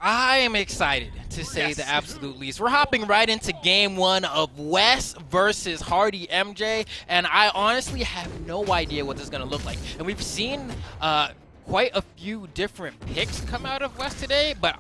I am excited to say the absolute least. We're hopping right into game one of Wess versus hardymj, and I honestly have no idea what this is going to look like. And we've seen quite a few different picks come out of Wess today, but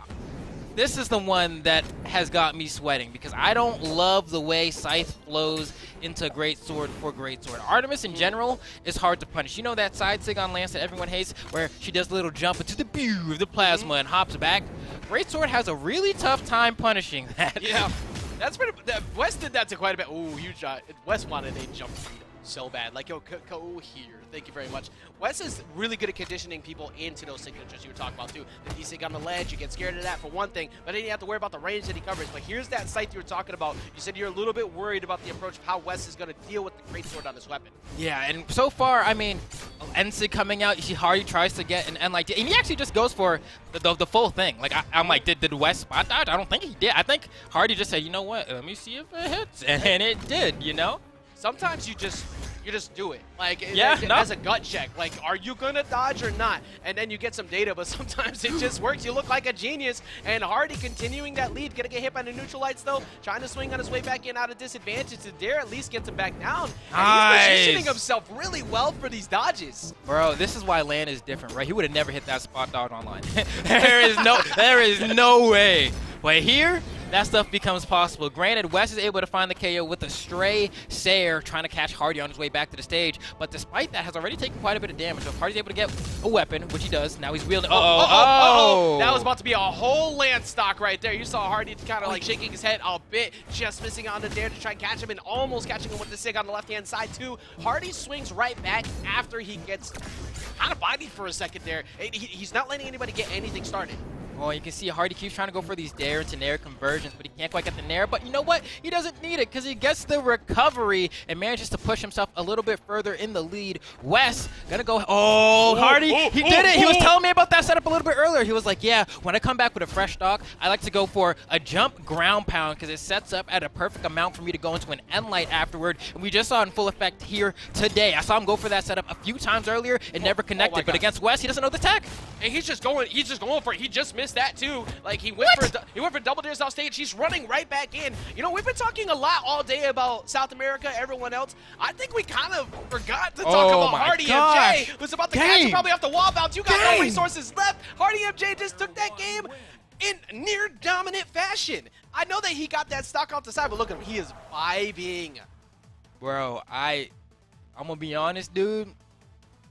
this is the one that has got me sweating because I don't love the way Scythe flows into Greatsword for Greatsword. Artemis in general is hard to punish. You know that side sig on Lance that everyone hates where she does a little jump into the pew of the plasma and hops back? Greatsword has a really tough time punishing that. Yeah, that's pretty. Wess did that to quite a bit. Ooh, huge shot. Wess wanted a jump so bad. Like, yo, go here. Thank you very much. Wess is really good at conditioning people into those signatures you were talking about, too. The D-sig on the ledge, you get scared of that for one thing, but then you have to worry about the range that he covers. But here's that Scythe you were talking about. You said you're a little bit worried about the approach of how Wess is going to deal with the Greatsword on this weapon. Yeah, and so far, I mean, N-sig coming out, you see Hardy tries to get an N-like, and he actually just goes for the full thing. Like, I'm like, did Wess spot dodge? I don't think he did. I think Hardy just said, you know what, let me see if it hits, and it did, you know? Sometimes you just do it. Like, as a gut check. Like, are you gonna dodge or not? And then you get some data, but sometimes it just works. You look like a genius. And Hardy continuing that lead. Gonna get hit by the neutral lights, though. Trying to swing on his way back in out of disadvantage. To dare at least get him back down. And he's positioning himself really well for these dodges. Bro, this is why Lan is different, right? He would have never hit that spot dodge online. there is no way. But here, that stuff becomes possible. Granted, Wess is able to find the KO with a stray Sayer trying to catch Hardy on his way back to the stage, but despite that, has already taken quite a bit of damage. So if Hardy's able to get a weapon, which he does, now he's wielding. That was about to be a whole Lance stock right there. You saw Hardy kind of like shaking his head a bit, just missing on the dare to try and catch him, and almost catching him with the sig on the left-hand side too. Hardy swings right back after he gets kind of bodied for a second there. He's not letting anybody get anything started. Oh, you can see Hardy keeps trying to go for these dare to nair conversions, but he can't quite get the nair. But you know what? He doesn't need it because he gets the recovery and manages to push himself a little bit further in the lead. Wess gonna go. Oh, Hardy, he did it. He was telling me about that setup a little bit earlier. He was like, yeah, when I come back with a fresh stock, I like to go for a jump ground pound because it sets up at a perfect amount for me to go into an N-light afterward. And we just saw it in full effect here today. I saw him go for that setup a few times earlier. It never connected. But against Wess, he doesn't know the tech. And he's just going for it. He just missed that too. Like he went for double dares off stage. He's running right back in. You know, we've been talking a lot all day about South America, everyone else. I think we kind of forgot to talk about hardymj, who's about to catch him probably off the wall bounce. You got no resources left. hardymj just took that game in near dominant fashion. I know that he got that stock off the side, but look at him. He is vibing. Bro, I'm gonna be honest, dude.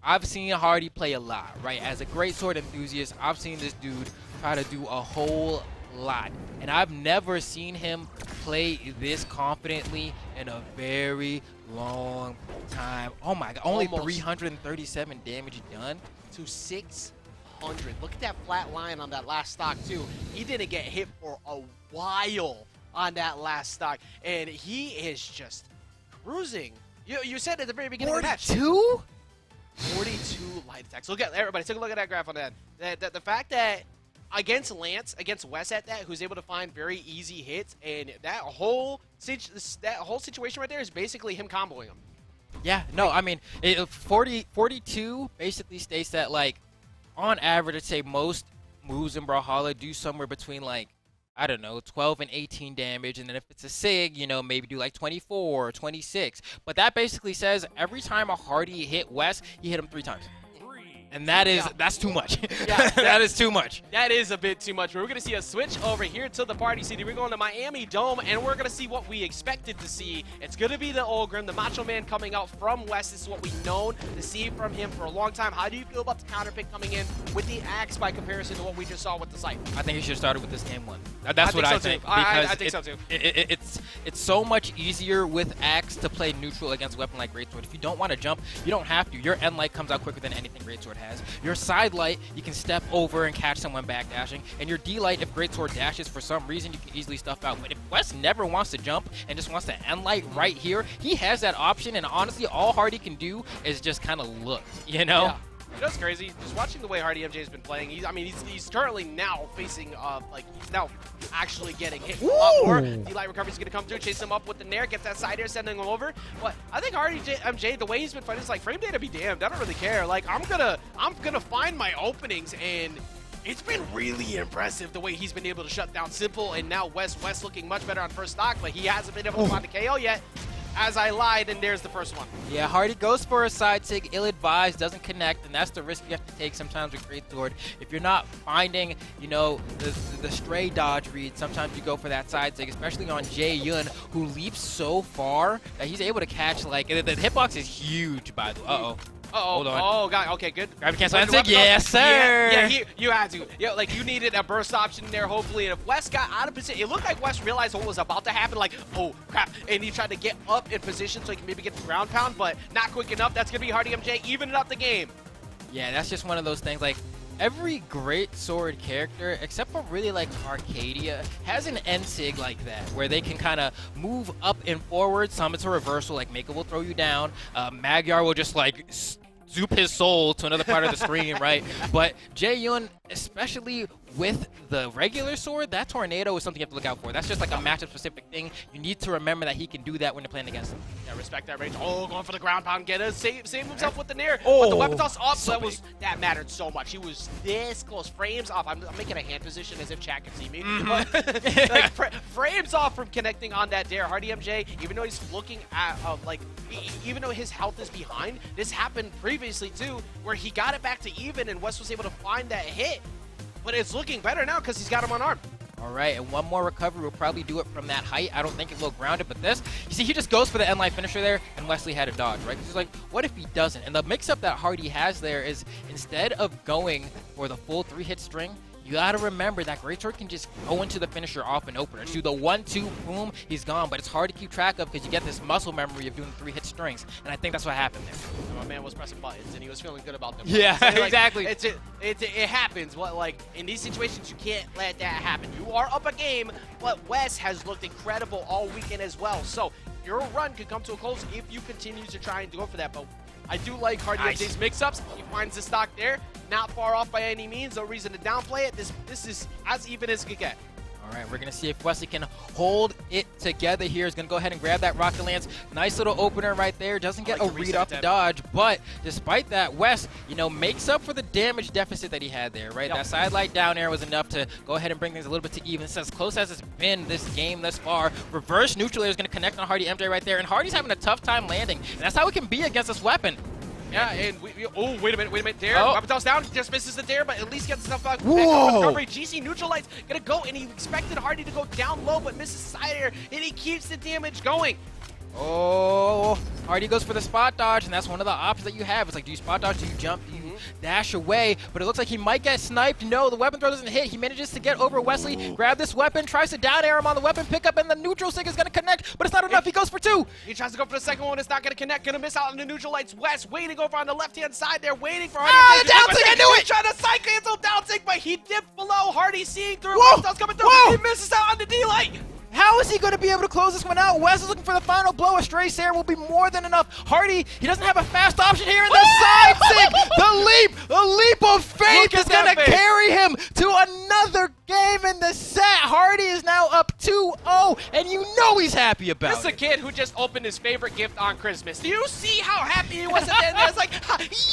I've seen Hardy play a lot, right? As a Greatsword enthusiast, I've seen this dude try to do a whole lot. And I've never seen him play this confidently in a very long time. Oh my God, only 337 damage done. To 600. Look at that flat line on that last stock too. He didn't get hit for a while on that last stock. And he is just cruising. You said at the very beginning of the match. 42? 42 light attacks. Look at everybody. Take a look at that graph on that. The fact that against Lance, against Wess at that, who's able to find very easy hits, and that whole situation right there is basically him comboing him. Yeah, no, I mean, 42 basically states that, like, on average, I'd say most moves in Brawlhalla do somewhere between, like, I don't know, 12 and 18 damage, and then if it's a SIG, you know, maybe do like 24 or 26. But that basically says every time a Hardy hit Wess, he hit him 3 times. And that's too much. Yeah, that is too much. That is a bit too much. We're going to see a switch over here to the party city. We're going to Miami Dome, and we're going to see what we expected to see. It's going to be the Olgrim, the Macho Man coming out from Wess. This is what we've known to see from him for a long time. How do you feel about the counter pick coming in with the Axe by comparison to what we just saw with the Scythe? I think he should have started with this game 1. That's what I think. I think so too. It's so much easier with Axe to play neutral against a weapon like Greatsword. If you don't want to jump, you don't have to. Your N-light comes out quicker than anything Greatsword has. Your side light, you can step over and catch someone back dashing. And your D-light, if Greatsword dashes for some reason, you can easily stuff out. But if Wess never wants to jump and just wants to N-light right here, he has that option. And honestly, all Hardy can do is just kind of look, you know? Yeah. You know what's crazy? Just watching the way hardymj has been playing, he's currently now facing, he's now actually getting hit a lot more. D-light recovery's going to come through, chase him up with the nair, get that side air, sending him over. But I think hardymj, the way he's been fighting, is like, frame data be damned. I don't really care. Like, I'm gonna find my openings, and It's been really impressive the way he's been able to shut down Simple, and now Wess looking much better on first stock, but he hasn't been able to find the KO yet. As I lied, and there's the first one. Yeah, Hardy goes for a side sig, ill-advised, doesn't connect, and that's the risk you have to take sometimes with Great Sword. If you're not finding, you know, the stray dodge read, sometimes you go for that side sig, especially on Jae-Yun, who leaps so far that he's able to catch, like, the hitbox is huge, by the way. Uh-oh. Hold on. Oh, God. Okay, good. Grab cancel and sig. Yes, sir. Yeah, you had to. Yeah, like, you needed a burst option there, hopefully. And if Wess got out of position, it looked like Wess realized what was about to happen. Like, oh, crap. And he tried to get up in position so he can maybe get the ground pound, but not quick enough. That's going to be hardymj evening up the game. Yeah, that's just one of those things. Like, every Great Sword character, except for really like Arcadia, has an N-Sig like that, where they can kind of move up and forward. Some it's a reversal, like Mako will throw you down. Magyar will just like zoop his soul to another part of the screen, right? But Jae-Yun, especially with the regular sword, that tornado is something you have to look out for. That's just like a matchup-specific thing. You need to remember that he can do that when you're playing against him. Yeah, respect that range. Oh, going for the ground pound, get us, save himself with the nair. But the weapon toss up, so that mattered so much. He was this close, frames off. I'm making a hand position as if chat can see me. Like, frames off from connecting on that dare. hardymj, even though he's looking at, even though his health is behind, this happened previously too, where he got it back to even and Wess was able to find that hit. But it's looking better now because he's got him unarmed. All right, and one more recovery will probably do it from that height. I don't think it will ground it, but this, you see, he just goes for the end-line finisher there, and Wesley had a dodge, right? Because he's like, what if he doesn't? And the mix-up that Hardy has there is, instead of going for the full 3-hit string, you gotta remember that Great Sword can just go into the finisher off an opener. Do the 1-2, boom, he's gone. But it's hard to keep track of because you get this muscle memory of doing 3-hit strings. And I think that's what happened there. My man was pressing buttons and he was feeling good about them. Yeah, so, like, exactly. It happens. Like, in these situations, you can't let that happen. You are up a game, but Wess has looked incredible all weekend as well. So your run could come to a close if you continue to try and go for that. But I do like hardymj's mix-ups. He finds the stock there. Not far off by any means. No reason to downplay it. This is as even as it could get. All right, we're going to see if Wesley can hold it together here. He's going to go ahead and grab that Rocket Lance. Nice little opener right there. Doesn't get a read off the dodge, but despite that, Wess, you know, makes up for the damage deficit that he had there, right? Yep. That side light down air was enough to go ahead and bring things a little bit to even. It's as close as it's been this game thus far. Reverse neutral air is going to connect on hardymj right there, and Hardy's having a tough time landing, and that's how it can be against this weapon. Yeah, and oh, wait a minute, dare. Weapon toss down, just misses the dare, but at least gets stuff back. Whoa! Recovery. GC neutralites gonna go, and he expected Hardy to go down low, but misses side air, and he keeps the damage going. Oh, Hardy goes for the spot dodge, and that's one of the options that you have. It's like, do you spot dodge, do you jump, do you dash away? But it looks like he might get sniped. No, the weapon throw doesn't hit. He manages to get over Wesley, grab this weapon, tries to down air him on the weapon pickup, and the neutral sig is going to connect, but it's not enough. He goes for 2. He tries to go for the second one. It's not going to connect. Going to miss out on the neutral lights. Wess waiting over on the left-hand side there, waiting for Hardy. The down sig, I knew it! Trying to side cancel down sig, but he dipped below. Hardy seeing through. Whoa! Coming through. Whoa! He misses out on the D-light. How is he going to be able to close this one out? Wess is looking for the final blow. A stray Sarah will be more than enough. Hardy, he doesn't have a fast option here in the side sig. The leap of faith is going to carry him to another game in the set. Hardy is now up 2-0, and you know he's happy about it. This is a kid who just opened his favorite gift on Christmas. Do you see how happy he was at the end? It's like,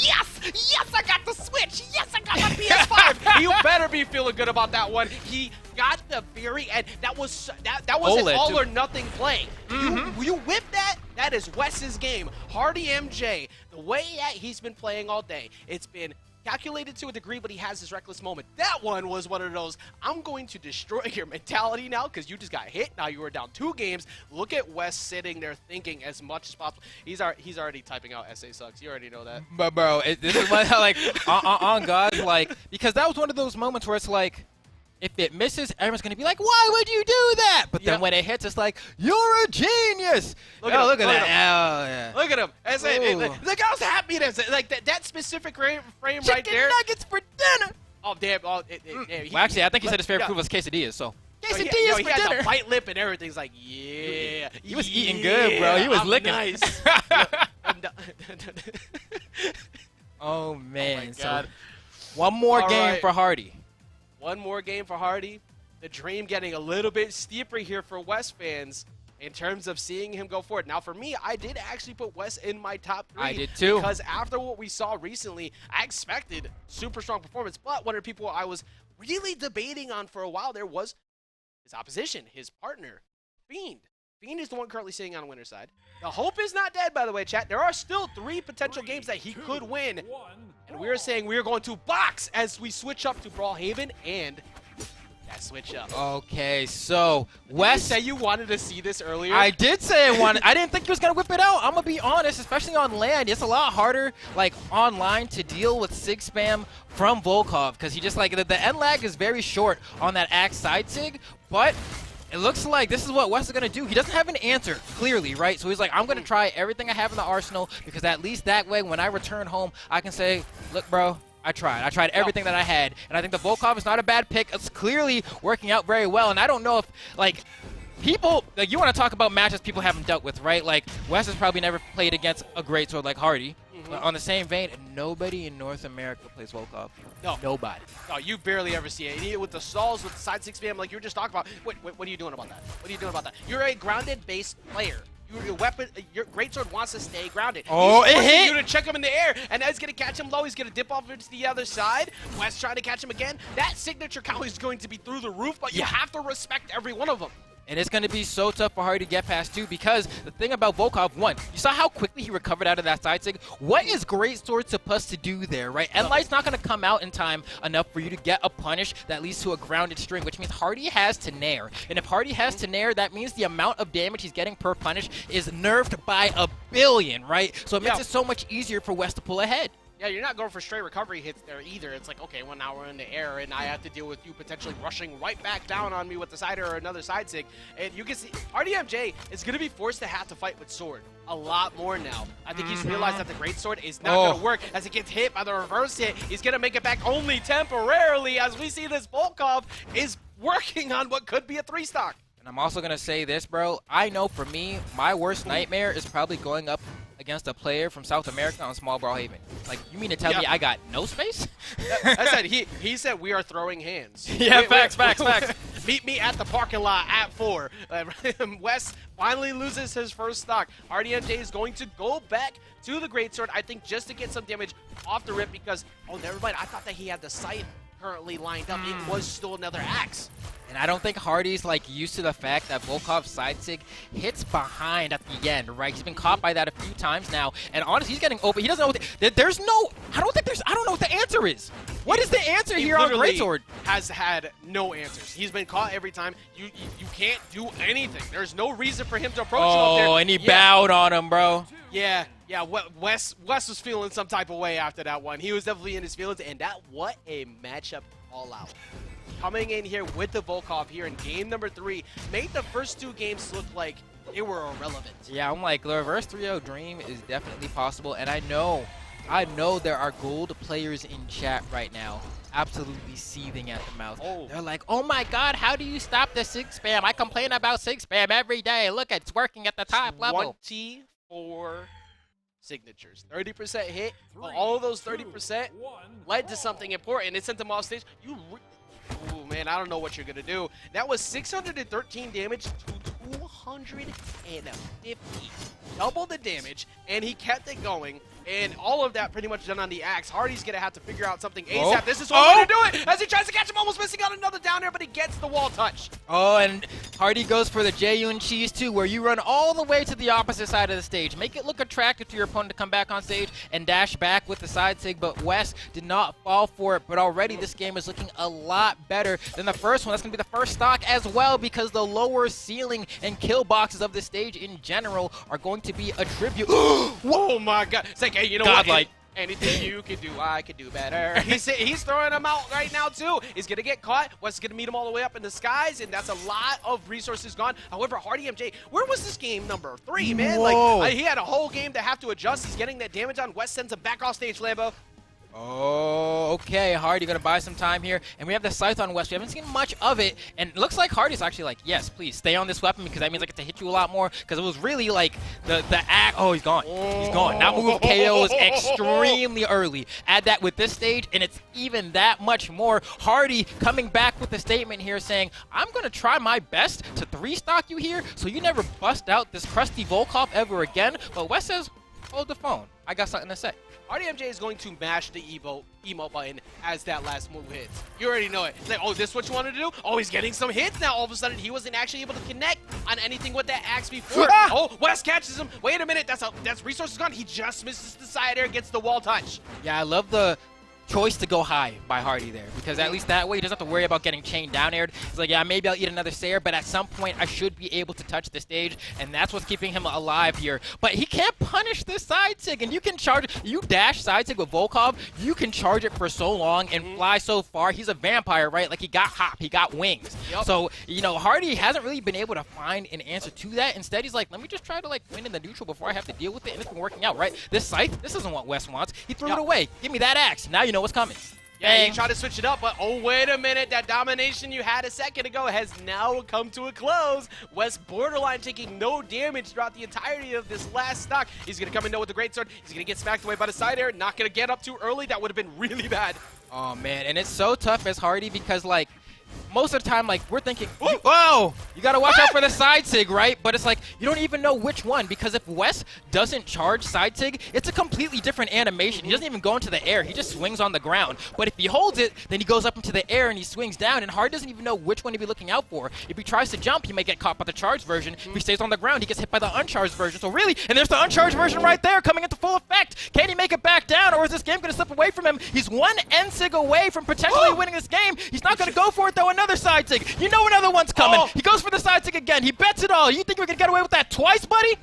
yes, I got the Switch. Yes, I got my PS5. You better be feeling good about that one. He got the very end. That was an all or nothing play. You whip that. That is Wess's game. hardymj, the way that he's been playing all day, it's been calculated to a degree, but he has his reckless moment. That one was one of those, I'm going to destroy your mentality now because you just got hit. Now you were down 2 games. Look at Wess sitting there thinking as much as possible. He's already typing out SA sucks. You already know that. But bro, this is one like on God, like, because that was one of those moments where it's like, if it misses, everyone's going to be like, why would you do that? But then when it hits, it's like, you're a genius. Look at that. Look at him. The guy's happy. Like that specific frame right there. Chicken nuggets for dinner. Oh, damn. Well, actually, I think he said his favorite food was quesadillas, so. Quesadillas for he had dinner. The white lip and everything's like, yeah. He was eating good, bro. He was licking. Nice. Oh, man. Oh, my God. So, one more game for Hardy. One more game for Hardy. The dream getting a little bit steeper here for Wess fans. in terms of seeing him go forward. Now, for me, I did actually put Wess in my top 3. I did too. Because after what we saw recently, I expected super strong performance. But one of the people I was really debating on for a while there was his opposition, his partner, Fiend. Fiend is the one currently sitting on winner's side. The hope is not dead, by the way, chat. There are still 3 potential games that he could win. And we are saying we are going to box as we switch up to Brawlhalla and that switch up. Okay, so Wess, Did you say you wanted to see this earlier? I did say I wanted. I didn't think he was gonna whip it out. I'm gonna be honest, especially on land. It's a lot harder, like online, to deal with sig spam from Volkov because he just like the end lag is very short on that axe side sig, but. It looks like this is what Wess is going to do. He doesn't have an answer, clearly, right? So he's like, I'm going to try everything I have in the arsenal because at least that way, when I return home, I can say, look, bro, I tried. I tried everything that I had. And I think the Volkov is not a bad pick. It's clearly working out very well. And I don't know if, like, people, like, you want to talk about matches people haven't dealt with, right? Like, Wess has probably never played against a greatsword like Hardy. But on the same vein, nobody in North America plays Volkov. No. Nobody. No, you barely ever see it. With the stalls, with the side 6 spam, like you were just talking about. Wait, what are you doing about that? What are you doing about that? You're a grounded-based player. Your weapon, your greatsword wants to stay grounded. Oh, he's it hit! You to check him in the air, and now he's gonna catch him low. He's gonna dip off into the other side. Wess trying to catch him again. That signature count is going to be through the roof, but you have to respect every one of them. And it's going to be so tough for Hardy to get past, too, because the thing about Volkov, one, you saw how quickly he recovered out of that side sig. What is Greatsword supposed to do there, right? And Light's not going to come out in time enough for you to get a punish that leads to a grounded string, which means Hardy has to nair. And if Hardy has to nair, that means the amount of damage he's getting per punish is nerfed by a billion, right? So it makes it so much easier for Wess to pull ahead. Yeah, you're not going for straight recovery hits there either. It's like, okay, well, now we're in the air, and I have to deal with you potentially rushing right back down on me with the sider or another side sig. And you can see, hardymj is going to be forced to have to fight with sword a lot more now. I think he's realized that the greatsword is not going to work. As it gets hit by the reverse hit, he's going to make it back only temporarily, as we see this Volkov is working on what could be a 3-stock. And I'm also going to say this, bro. I know for me, my worst nightmare is probably going up against a player from South America on small Brawlhalla. Like, you mean to tell me I got no space? I said he said we are throwing hands. Yeah, facts. Meet me at the parking lot at 4. Wess finally loses his first stock. hardymj is going to go back to the greatsword, I think, just to get some damage off the rip because, oh, never mind. I thought that he had the sight currently lined up. It was still another axe. And I don't think Hardy's like used to the fact that Volkov's side sig hits behind at the end, right? He's been caught by that a few times now. And honestly, he's getting open. He doesn't know what there's no, I don't know what the answer is. What is the answer here on Greatsword? Has had no answers. He's been caught every time. You can't do anything. There's no reason for him to approach him up there. Oh, and he bowed on him, bro. Yeah, Wess was feeling some type of way after that one. He was definitely in his feelings, and what a matchup all out. Coming in here with the Volkov here in game number 3 made the first 2 games look like they were irrelevant. Yeah, I'm like, the reverse 3-0 dream is definitely possible, and I know there are gold players in chat right now absolutely seething at the mouth. They're like, oh my god, how do you stop the sig spam? I complain about sig spam every day. Look, it's working at the top level. 24 signatures, 30% hit. All of those 30% led to something important. It sent them off stage. Oh man, I don't know what you're gonna do. That was 613 damage to 250. Double the damage, and he kept it going. And all of that pretty much done on the axe. Hardy's gonna have to figure out something ASAP. This is one way to do it! As he tries to catch him, almost missing out another down air, but he gets the wall touch. Oh, and Hardy goes for the J-Un cheese too, where you run all the way to the opposite side of the stage. Make it look attractive to your opponent to come back on stage and dash back with the side sig, but Wess did not fall for it. But already this game is looking a lot better than the first one. That's gonna be the first stock as well, because the lower ceiling and kill boxes of the stage in general are going to be a tribute. Oh my god. It's like, hey, you know Godlike. what? Anything you can do, I can do better. He's throwing him out right now, too. He's going to get caught. Wes is going to meet him all the way up in the skies, and that's a lot of resources gone. However, hardymj, where was this game number 3, man? Whoa. Like, he had a whole game to have to adjust. He's getting that damage on. Wes sends him back off stage, Lambo. Oh, okay. Hardy gonna buy some time here, and we have the scythe on Wess. We haven't seen much of it, and it looks like Hardy's actually like, yes, please stay on this weapon because that means I get to hit you a lot more. Because it was really like the act. Oh, he's gone. He's gone. That move KO is extremely early. Add that with this stage, and it's even that much more. Hardy coming back with a statement here saying, I'm gonna try my best to 3-stock you here, so you never bust out this crusty Volkov ever again. But Wess says, hold the phone. I got something to say. hardymj is going to mash the emote button as that last move hits. You already know it. It's like, oh, this is what you wanted to do? Oh, he's getting some hits now. All of a sudden, he wasn't actually able to connect on anything with that axe before. Oh, Wess catches him. Wait a minute. That's resources gone. He just misses the side air, gets the wall touch. Yeah, I love the choice to go high by Hardy there, because at least that way he doesn't have to worry about getting chained down aired. He's like, yeah, maybe I'll eat another Sayer, but at some point I should be able to touch the stage, and that's what's keeping him alive here. But he can't punish this side sig, and you can charge, you dash side sig with Volkov, you can charge it for so long and fly so far. He's a vampire, right? Like, he got hop, he got wings. Yep. So, you know, Hardy hasn't really been able to find an answer to that. Instead, he's like, let me just try to like win in the neutral before I have to deal with it, and it's been working out, right? This scythe, this isn't what Wess wants. He threw it away. Give me that axe. Now you know what's coming. Yeah, you try to switch it up, but oh, wait a minute. That domination you had a second ago has now come to a close. Wess borderline taking no damage throughout the entirety of this last stock. He's going to come in with the greatsword. He's going to get smacked away by the side air. Not going to get up too early. That would have been really bad. Oh, man. And it's so tough as Hardy because, like, most of the time, like, we're thinking, whoa, you got to watch out for the side sig, right? But it's like, you don't even know which one, because if Wess doesn't charge side sig, it's a completely different animation. He doesn't even go into the air. He just swings on the ground. But if he holds it, then he goes up into the air and he swings down, and Hardy doesn't even know which one to be looking out for. If he tries to jump, he may get caught by the charged version. If he stays on the ground, he gets hit by the uncharged version. So really, and there's the uncharged version right there coming into full effect. Can he make it back down, or is this game going to slip away from him? He's one end sig away from potentially winning this game. He's not going to go for it, though. Another side sig. You know another one's coming. He goes for the side sig again. He bets it all. You think we're going to get away with that twice, buddy?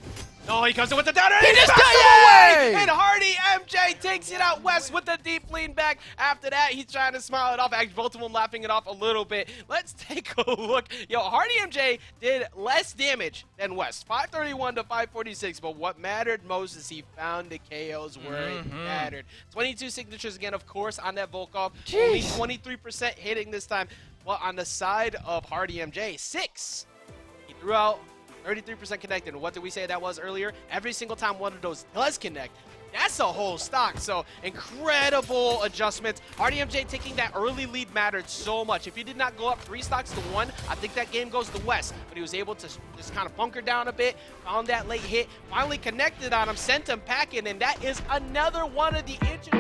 Oh, he comes in with the downer. He just got away! And hardymj takes it out. Wess with the deep lean back. After that, he's trying to smile it off. Actually, both of them laughing it off a little bit. Let's take a look. Yo, hardymj did less damage than Wess. 531 to 546. But what mattered most is he found the KOs where it mattered. 22 signatures again, of course, on that Volkov. Only 23% hitting this time. Well, on the side of hardymj, 6. He threw out 33% connected. What did we say that was earlier? Every single time one of those does connect, that's a whole stock. So incredible adjustments. hardymj taking that early lead mattered so much. If he did not go up 3 stocks to 1, I think that game goes to Wess. But he was able to just kind of bunker down a bit, found that late hit, finally connected on him, sent him packing, and that is another one of the inches.